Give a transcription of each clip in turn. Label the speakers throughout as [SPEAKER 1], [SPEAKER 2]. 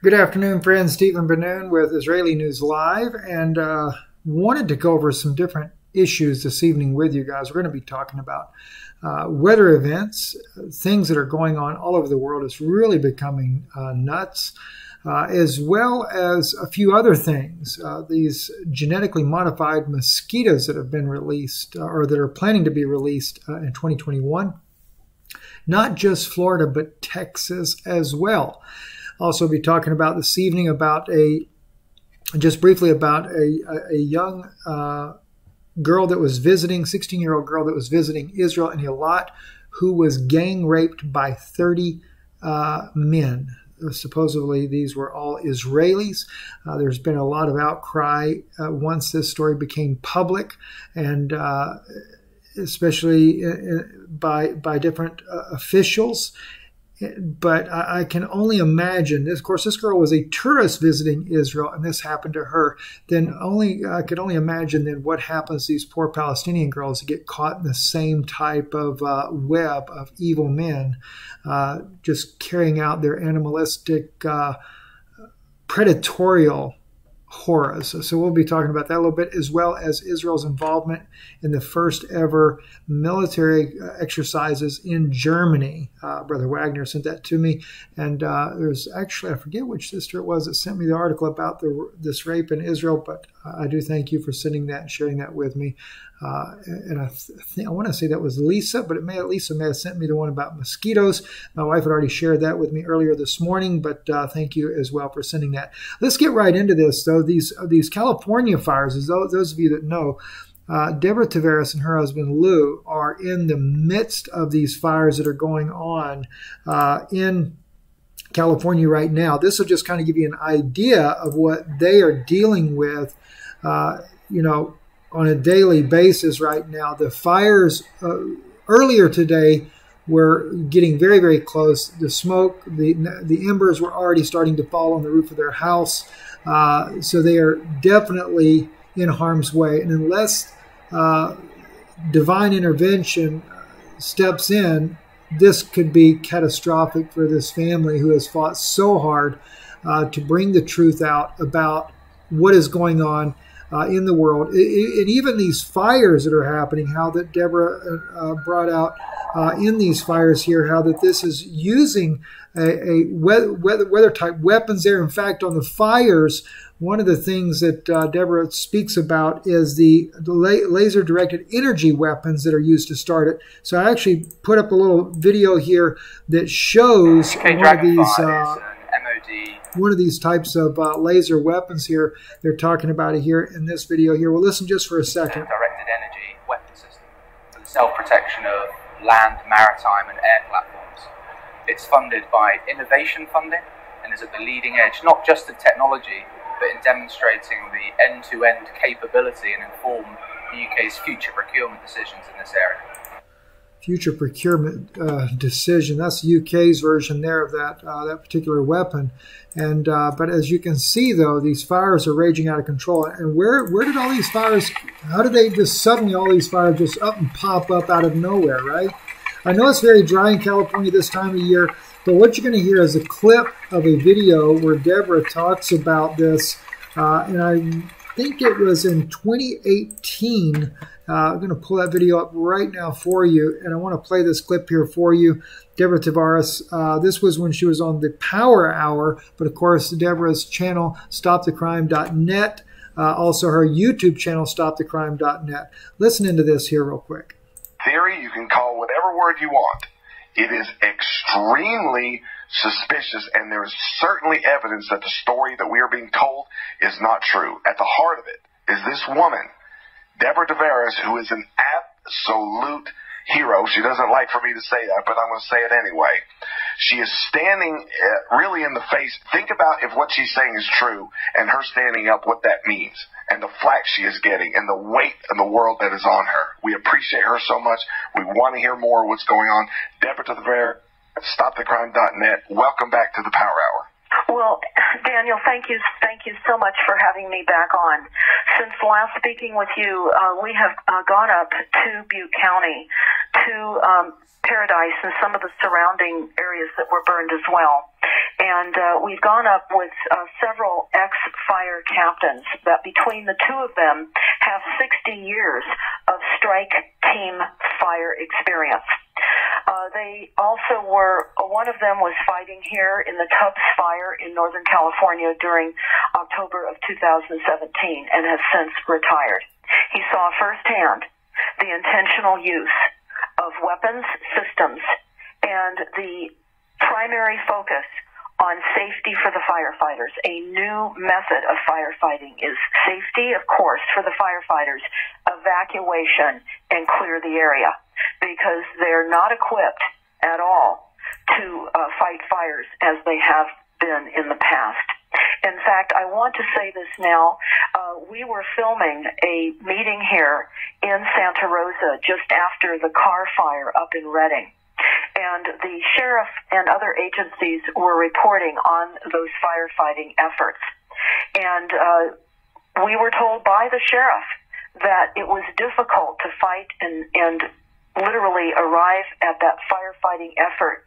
[SPEAKER 1] Good afternoon, friends. Stephen Ben-Nun with Israeli News Live, and wanted to go over some different issues this evening with you guys. We're going to be talking about weather events, things that are going on all over the world. It's really becoming nuts, as well as a few other things. These genetically modified mosquitoes that have been released or that are planning to be released in 2021. Not just Florida, but Texas as well. Also be talking about this evening about just briefly about a young girl that was visiting, 16-year-old girl that was visiting Israel and Eilat, who was gang raped by 30 men. Supposedly these were all Israelis. There's been a lot of outcry once this story became public, and especially by different officials. But I can only imagine, of course, this girl was a tourist visiting Israel, and this happened to her. Then I could only imagine then what happens to these poor Palestinian girls who get caught in the same type of web of evil men, just carrying out their animalistic, predatorial horrors. So we'll be talking about that a little bit, as well as Israel's involvement in the first ever military exercises in Germany. Brother Wagner sent that to me, and there's actually, I forget which sister it was that sent me the article about this rape in Israel, but I do thank you for sending that and sharing that with me. And I want to say that was Lisa, but Lisa may have sent me the one about mosquitoes. My wife had already shared that with me earlier this morning, but thank you as well for sending that. Let's get right into this, though. These California fires, as those of you that know, Deborah Tavares and her husband Lou are in the midst of these fires that are going on in California right now. This will just kind of give you an idea of what they are dealing with, on a daily basis right now. The fires earlier today were getting very, very close. The smoke, the embers were already starting to fall on the roof of their house. So they are definitely in harm's way. And unless divine intervention steps in, this could be catastrophic for this family who has fought so hard to bring the truth out about what is going on in the world. And even these fires that are happening, how that Deborah brought out in these fires here, how that this is using a weather type weapons there. In fact, on the fires, one of the things that Deborah speaks about is the laser directed energy weapons that are used to start it. So I actually put up a little video here that shows one of these types of laser weapons here. They're talking about it here in this video here. We'll listen just for a second.
[SPEAKER 2] Directed energy weapon system for the self-protection of land, maritime and air platforms. It's funded by innovation funding and is at the leading edge, not just of technology, but in demonstrating the end-to-end capability and inform the UK's future procurement decisions in this area.
[SPEAKER 1] Future procurement decision. That's the UK's version there of that particular weapon. And but as you can see, though, these fires are raging out of control. And where did all these fires? How did they just suddenly all these fires just up and pop up out of nowhere? Right? I know it's very dry in California this time of year, but what you're going to hear is a clip of a video where Deborah talks about this, and I think it was in 2018. I'm going to pull that video up right now for you, and I want to play this clip here for you. Deborah Tavares, this was when she was on the Power Hour, but of course Deborah's channel, StopTheCrime.net, also her YouTube channel, StopTheCrime.net. Listen into this here real quick.
[SPEAKER 3] Theory, you can call whatever word you want. It is extremely suspicious, and there is certainly evidence that the story that we are being told is not true. At the heart of it is this woman, Deborah Tavares, who is an absolute hero. She doesn't like for me to say that, but I'm going to say it anyway. She is standing really in the face. Think about if what she's saying is true and her standing up, what that means, and the flack she is getting and the weight of the world that is on her. We appreciate her so much. We want to hear more of what's going on. Deborah Tavares, StopTheCrime.net. Welcome back to the Power Hour.
[SPEAKER 4] Well, Daniel, thank you so much for having me back on. Since last speaking with you, we have gone up to Butte County, to Paradise and some of the surrounding areas that were burned as well. And we've gone up with several ex-fire captains that between the two of them have 60 years of strike team fire experience. They also were, one of them was fighting here in the Tubbs fire in Northern California during October of 2017 and has since retired. He saw firsthand the intentional use of weapons, systems, and the primary focus on safety for the firefighters. A new method of firefighting is safety, of course, for the firefighters, evacuation, and clear the area, because they're not equipped at all to fight fires as they have been in the past. In fact, I want to say this now. We were filming a meeting here in Santa Rosa just after the car fire up in Redding. And the sheriff and other agencies were reporting on those firefighting efforts. And we were told by the sheriff that it was difficult to fight and literally arrive at that firefighting effort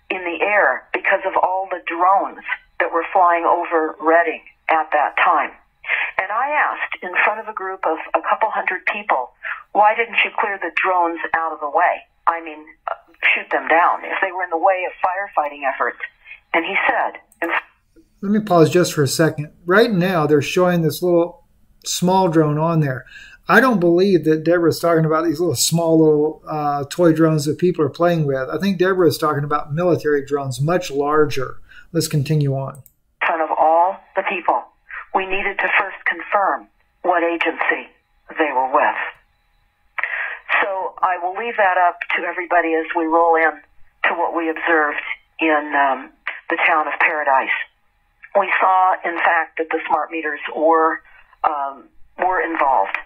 [SPEAKER 4] in the air because of all the drones that were flying over Redding at that time. And I asked in front of a group of a couple hundred people, why didn't you clear the drones out of the way? I mean, shoot them down if they were in the way of firefighting efforts. And he said...
[SPEAKER 1] Let me pause just for a second. Right now, they're showing this little small drone on there. I don't believe that Deborah's talking about these little toy drones that people are playing with. I think Deborah is talking about military drones, much larger. Let's continue on.
[SPEAKER 4] In front of all the people, we needed to first confirm what agency they were with. So I will leave that up to everybody as we roll in to what we observed in the town of Paradise. We saw, in fact, that the smart meters were involved.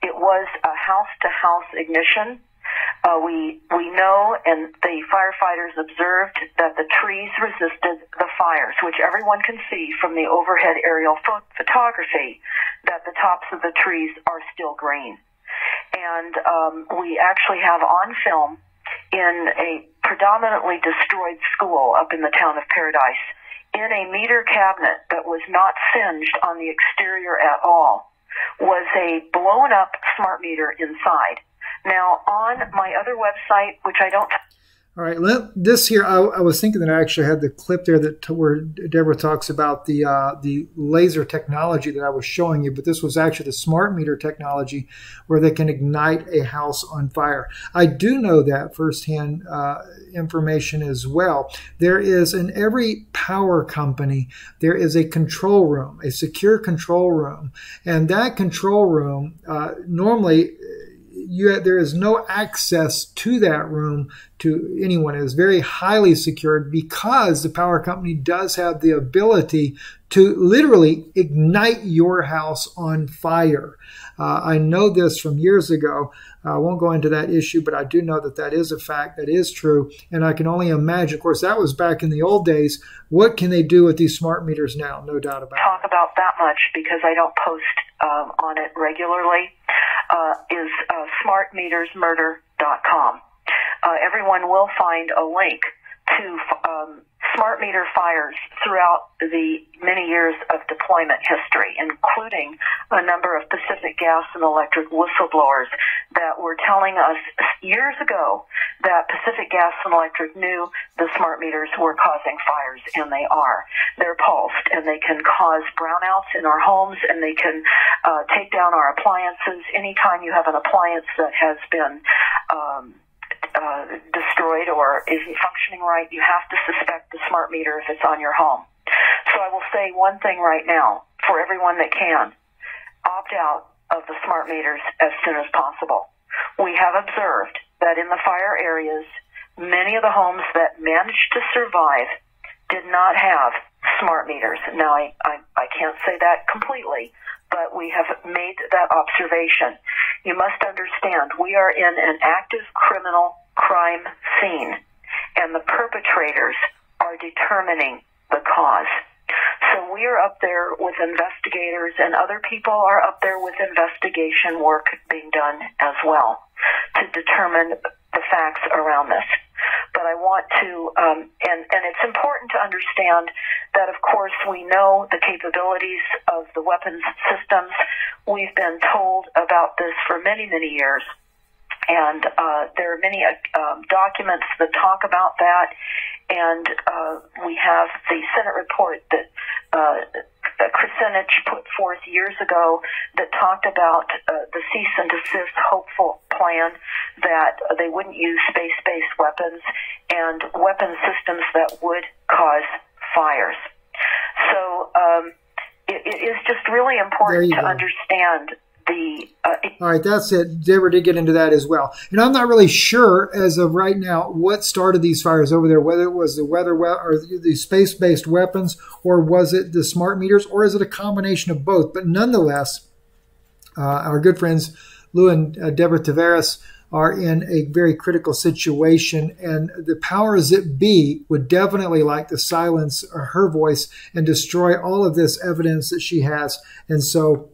[SPEAKER 4] It was a house-to-house ignition. We know, and the firefighters observed, that the trees resisted the fires, which everyone can see from the overhead aerial photography, that the tops of the trees are still green. And we actually have on film in a predominantly destroyed school up in the town of Paradise, in a meter cabinet that was not singed on the exterior at all, was a blown-up smart meter inside. Now, on my other website, which I don't...
[SPEAKER 1] All right, this here, I was thinking that I actually had the clip there where Deborah talks about the laser technology that I was showing you, but this was actually the smart meter technology where they can ignite a house on fire. I do know that firsthand information as well. There is, in every power company, there is a control room, a secure control room, and that control room normally... there is no access to that room to anyone. It is very highly secured because the power company does have the ability to literally ignite your house on fire. I know this from years ago. I won't go into that issue, but I do know that that is a fact, that is true. And I can only imagine, of course, that was back in the old days. What can they do with these smart meters now? No doubt about it.
[SPEAKER 4] Talk about that much because I don't post on it regularly. Is smartmetersmurder.com. Everyone will find a link to smart meter fires throughout the many years of deployment history, including a number of Pacific Gas and Electric whistleblowers that were telling us years ago that Pacific Gas and Electric knew the smart meters were causing fires, and they are. They're pulsed, and they can cause brownouts in our homes, and they can take down our appliances. Anytime you have an appliance that has been destroyed or isn't functioning right, you have to suspect the smart meter if it's on your home. So I will say one thing right now for everyone that can: opt out of the smart meters as soon as possible. We have observed that in the fire areas, many of the homes that managed to survive did not have smart meters. Now, I can't say that completely, but we have made that observation. You must understand, we are in an active criminal crime scene, and the perpetrators are determining the cause. So we are up there with investigators, and other people are up there with investigation work being done as well to determine the facts around this. But I want to, and it's important to understand that, of course, we know the capabilities of the weapons systems. We've been told about this for many, many years. And there are many documents that talk about that. And we have the Senate report that Krasinich put forth years ago that talked about the cease and desist hopeful plan, that they wouldn't use space-based weapons and weapon systems that would cause fires. So it is just really important to understand the...
[SPEAKER 1] All right, that's it. Deborah did get into that as well. And I'm not really sure as of right now what started these fires over there, whether it was the or the space-based weapons, or was it the smart meters, or is it a combination of both? But nonetheless, our good friends Lou and Deborah Tavares are in a very critical situation, and the powers that be would definitely like to silence her voice and destroy all of this evidence that she has. And so,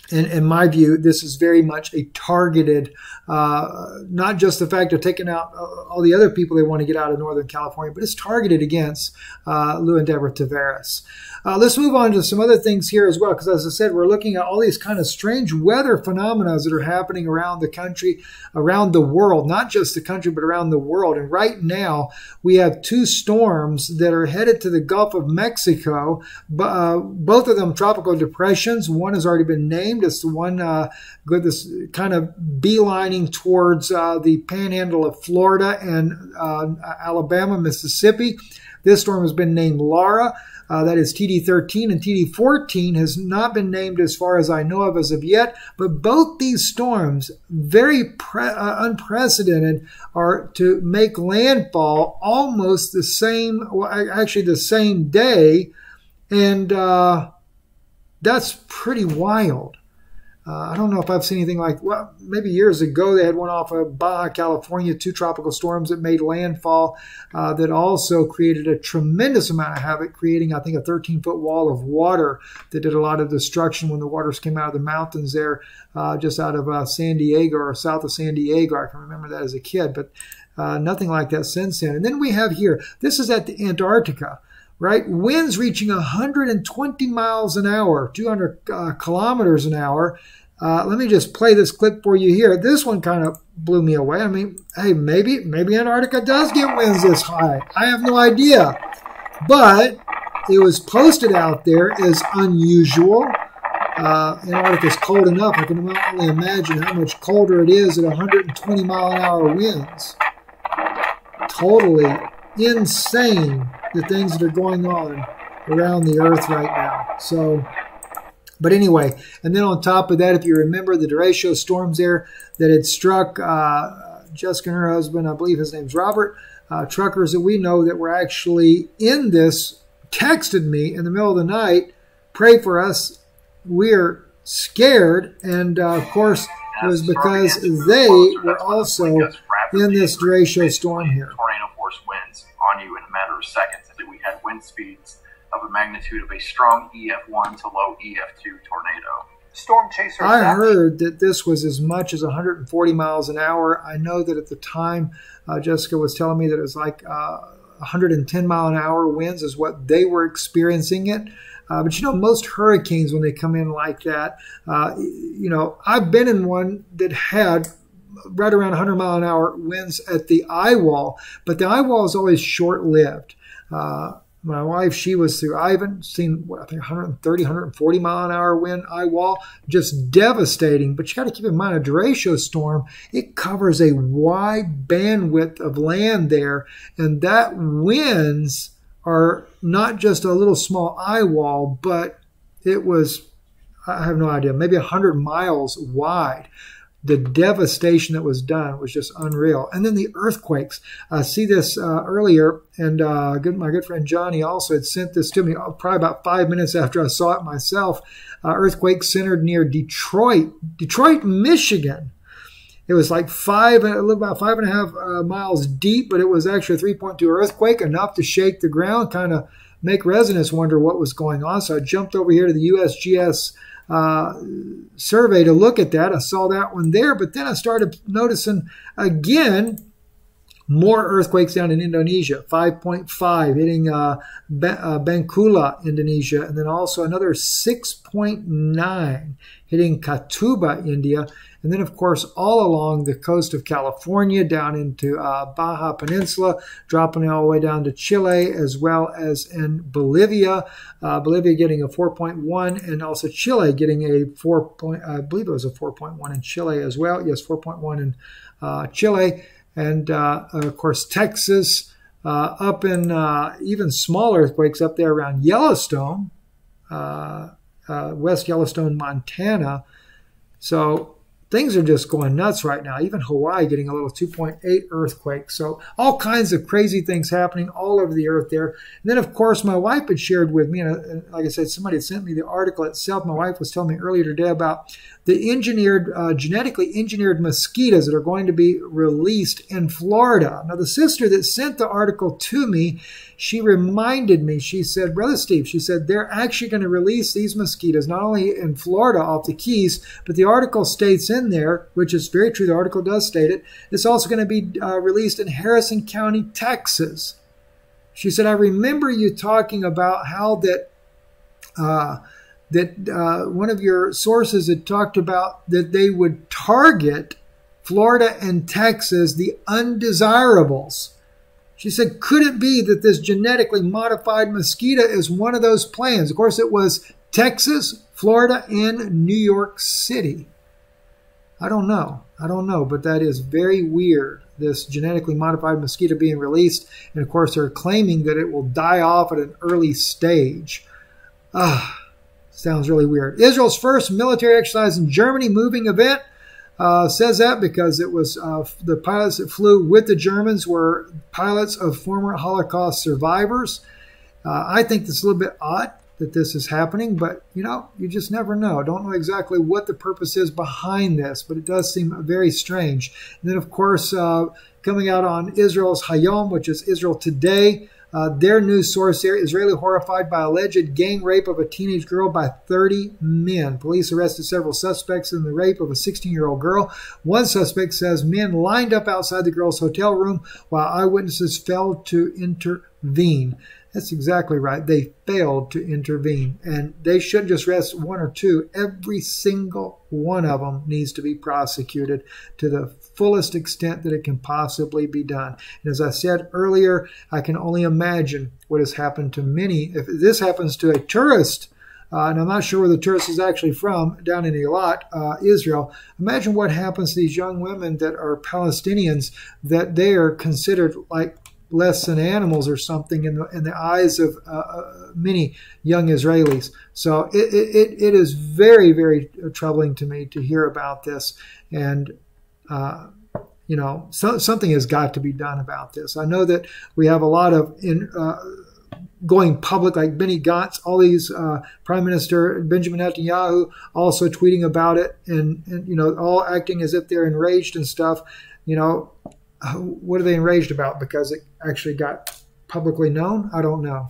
[SPEAKER 1] in my view, this is very much a targeted, not just the fact of taking out all the other people they want to get out of Northern California, but it's targeted against Lou and Deborah Tavares. Let's move on to some other things here as well, because as I said, we're looking at all these kind of strange weather phenomena that are happening around the country, around the world, not just the country, but around the world. And right now, we have two storms that are headed to the Gulf of Mexico, both of them tropical depressions. One has already been named. It's the one this kind of beelining towards the panhandle of Florida and Alabama, Mississippi. This storm has been named Laura. That is TD13, and TD14 has not been named as far as I know of as of yet. But both these storms, very unprecedented, are to make landfall almost the same, well, actually the same day. And that's pretty wild. I don't know if I've seen anything like, well, maybe years ago they had one off of Baja California, two tropical storms that made landfall that also created a tremendous amount of havoc, creating, I think, a 13-foot wall of water that did a lot of destruction when the waters came out of the mountains there just out of San Diego or south of San Diego. I can remember that as a kid, but nothing like that since then. And then we have here, this is at the Antarctica. Right? Winds reaching 120 miles an hour, 200 kilometers an hour. Let me just play this clip for you here. This one kind of blew me away. I mean, hey, maybe Antarctica does get winds this high. I have no idea. But it was posted out there as unusual. Antarctica is cold enough. I can only imagine how much colder it is at 120 mile an hour winds. Totally insane, the things that are going on around the earth right now. So, but anyway, and then on top of that, if you remember the derecho storms there that had struck Jessica and her husband, I believe his name's Robert, truckers that we know that were actually in this, texted me in the middle of the night, pray for us, we're scared. And of course, it was because they were also in this derecho storm here.
[SPEAKER 5] Tornado force winds on you in a matter of seconds. We had wind speeds of a magnitude of a strong EF1 to low EF2 tornado. Storm chaser.
[SPEAKER 1] I heard that this was as much as 140 miles an hour. I know that at the time, Jessica was telling me that it was like 110 mile an hour winds is what they were experiencing it. But you know, most hurricanes, when they come in like that, you know, I've been in one that had right around 100 mile an hour winds at the eye wall, but the eye wall is always short-lived. My wife, she was through, I haven't seen, I think 130, 140 mile an hour wind eye wall, just devastating. But you got to keep in mind, a derecho storm, it covers a wide bandwidth of land there, and that winds are not just a little small eye wall, but it was, I have no idea, maybe 100 miles wide. The devastation that was done was just unreal. And then the earthquakes. I see this earlier, and my good friend Johnny also had sent this to me probably about 5 minutes after I saw it myself. Earthquake centered near Detroit, Michigan. It was like about 5.5 miles deep, but it was actually a 3.2 earthquake, enough to shake the ground, kind of make residents wonder what was going on. So I jumped over here to the USGS survey to look at that. I saw that one there, but then I started noticing again More earthquakes down in Indonesia, 5.5 hitting Bengkulu, Indonesia, and then also another 6.9 hitting Katuba, India. And then, of course, all along the coast of California, down into Baja Peninsula, dropping all the way down to Chile, as well as in Bolivia. Bolivia getting a 4.1, and also Chile getting a 4. I believe it was a 4.1 in Chile as well. Yes, 4.1 in Chile. And, of course, Texas, up in even smaller earthquakes up there around Yellowstone, West Yellowstone, Montana. So things are just going nuts right now. Even Hawaii getting a little 2.8 earthquake. So all kinds of crazy things happening all over the earth there. And then, of course, my wife had shared with me, and like I said, somebody had sent me the article itself. My wife was telling me earlier today about the genetically engineered mosquitoes that are going to be released in Florida. Now, the sister that sent the article to me, she reminded me, she said, Brother Steve, she said, they're actually going to release these mosquitoes, not only in Florida off the Keys, but the article states in there, which is very true, the article does state it, it's also going to be released in Harrison County, Texas. She said, I remember you talking about how that one of your sources had talked about that they would target Florida and Texas, the undesirables. She said, could it be that this genetically modified mosquito is one of those plans? Of course, it was Texas, Florida, and New York City. I don't know, but that is very weird, this genetically modified mosquito being released. And, of course, they're claiming that it will die off at an early stage. Sounds really weird. Israel's first military exercise in Germany, moving event. Says that because it was the pilots that flew with the Germans were pilots of former Holocaust survivors. I think it's a little bit odd that this is happening, but, you just never know. Don't know exactly what the purpose is behind this, but it does seem very strange. And then, of course, coming out on Israel's Hayom, which is Israel Today, their news source there, Israeli horrified by alleged gang rape of a teenage girl by 30 men. Police arrested several suspects in the rape of a 16-year-old girl. One suspect says men lined up outside the girl's hotel room while eyewitnesses failed to intervene. That's exactly right. They failed to intervene. And they shouldn't just arrest one or two. Every single one of them needs to be prosecuted to the fullest extent that it can possibly be done. And as I said earlier, I can only imagine what has happened to many. If this happens to a tourist, and I'm not sure where the tourist is actually from, down in Eilat, Israel, imagine what happens to these young women that are Palestinians, that they are considered like less than animals or something in the eyes of many young Israelis. So it is very, very troubling to me to hear about this. And, something has got to be done about this. I know that we have a lot of going public, like Benny Gantz, all these Prime Minister Benjamin Netanyahu also tweeting about it and all acting as if they're enraged and stuff. What are they enraged about? Because it actually got publicly known? I don't know.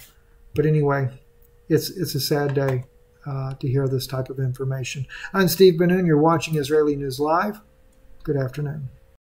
[SPEAKER 1] But anyway, it's a sad day to hear this type of information. I'm Steve Ben-Nun. You're watching Israeli News Live. Good afternoon.